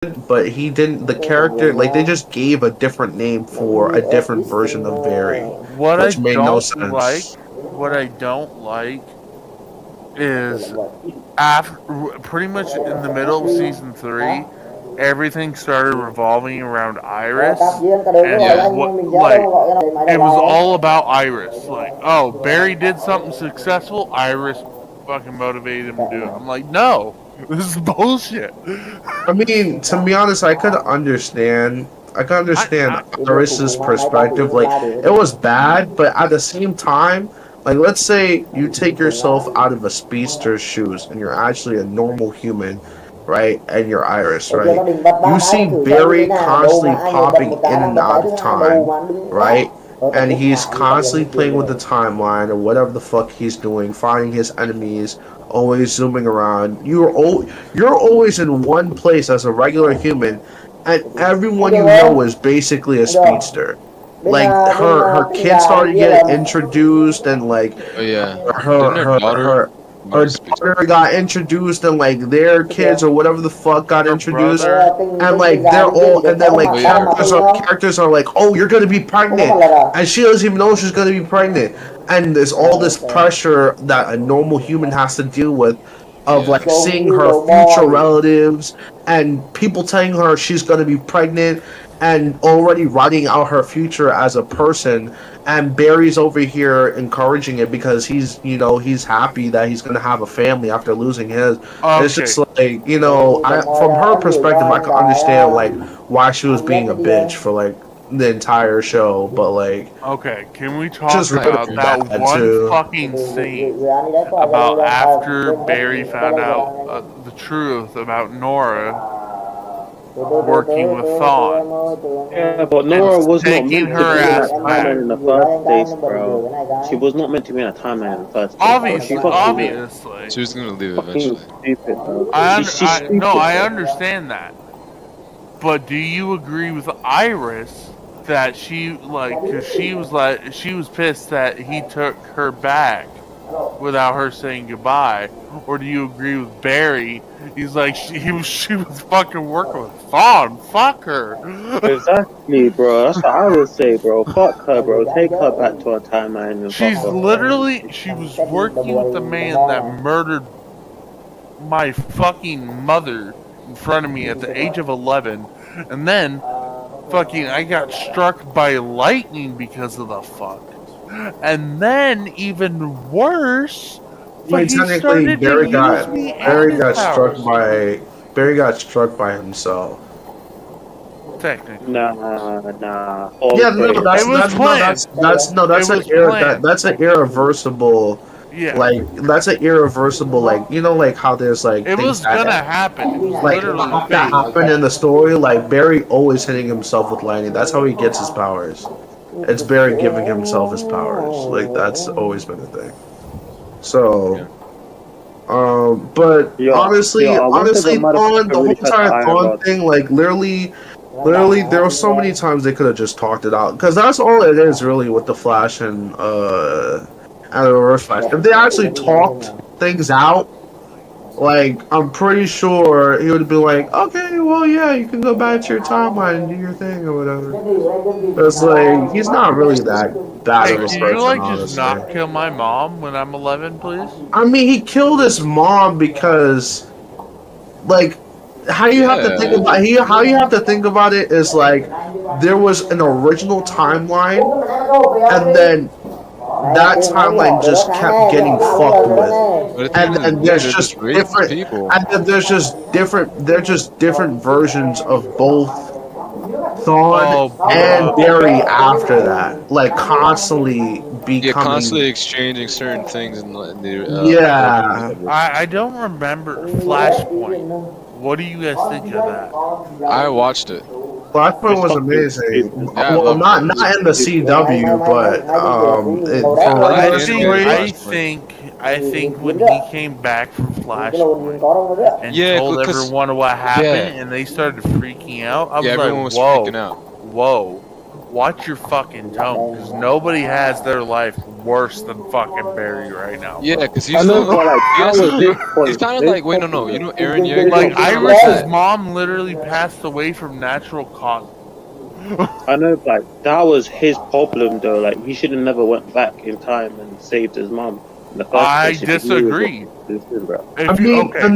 but he didn't. The character, like, they just gave a different name for a different version of Barry, which made no sense. What I don't like is pretty much in the middle of season 3, everything started revolving around Iris, and it was all about Iris. Like, oh, Barry did something successful, Iris fucking motivated him to do it. I'm like, no, this is bullshit. I mean, to be honest, I could understand Iris's perspective. Like, it was bad, but at the same time, like, let's say you take yourself out of a speedster's shoes and you're actually a normal human, right? And you're Iris, right? You see Barry constantly popping in and out of time, right? And he's constantly playing with the timeline or whatever the fuck he's doing, finding his enemies, always zooming around. You're always in one place as a regular human, and everyone you know is basically a speedster. Like, her kids started getting introduced, and like her daughter got introduced, and like their kids or whatever the fuck got introduced, and like they're all, and then like characters are like, oh, you're gonna be pregnant, and she doesn't even know she's gonna be pregnant, and there's all this pressure that a normal human has to deal with, of like seeing her future relatives and people telling her she's gonna be pregnant and already writing out her future as a person, and Barry's over here encouraging it because he's happy that he's gonna have a family after losing his. Okay. It's just like, from her perspective, I can understand like why she was being a bitch for like the entire show, but like, okay, can we talk about that one fucking scene about after Barry found out the truth about Nora working with Thawne? Yeah, but Nora was not meant to be in that timeline in the first place, bro. She was not meant to be in a timeline in the first place. Obviously. She was gonna leave eventually. Stupid, bro. I understand that. But do you agree with Iris that she was pissed that he took her back without her saying goodbye? Or do you agree with Barry? He's like, she was fucking working with Thawne. Fuck her. Exactly, bro. That's what I would say, bro. Fuck her, bro. Take her back to her timeline. And she was working with the man that murdered my fucking mother in front of me at the age of 11, and then fucking I got struck by lightning because of the fuck. And then even worse, technically Barry got struck by himself. Technically. Nah. Yeah, that's an irreversible. Yeah. Like, that's an irreversible, like, like how there's like it was gonna happen. Like that happened in the story. Like Barry always hitting himself with lightning. That's how he gets his powers. It's Barry giving himself his powers. Like, that's always been a thing. So, but honestly, the whole entire Thawne thing, like literally, there were so many times they could have just talked it out, because that's all it is really with the Flash and the Reverse Flash. If they actually talked things out, like, I'm pretty sure he would be like, okay, well, yeah, you can go back to your timeline and do your thing or whatever. It's like, he's not really that bad of a person. Can you, like, just not kill my mom when I'm 11, please? I mean, he killed his mom because, like, how you have to think about it is, like, there was an original timeline, and then that timeline just kept getting fucked with, and there's just different people, and then there's just different versions of both Thawne and Barry after that, like constantly constantly exchanging certain things in the I don't remember Flashpoint. What do you guys think of that? I watched it. Flashpoint was amazing. Well, not in the CW, but I think when he came back from Flashpoint and told everyone what happened, and they started freaking out, I was like, everyone was freaking out. Whoa. watch your fucking tone, because nobody has their life worse than fucking Barry right now. Yeah, because I know, but like, that was his point. he sounded like, wait, no, you know Aaron Yeager? Like, Iris's mom literally passed away from natural causes. I know, like, that was his problem, though. Like, he should have never went back in time and saved his mom in the first I place. If he knew he was disagree. listen, bro. If I you, mean, okay. no,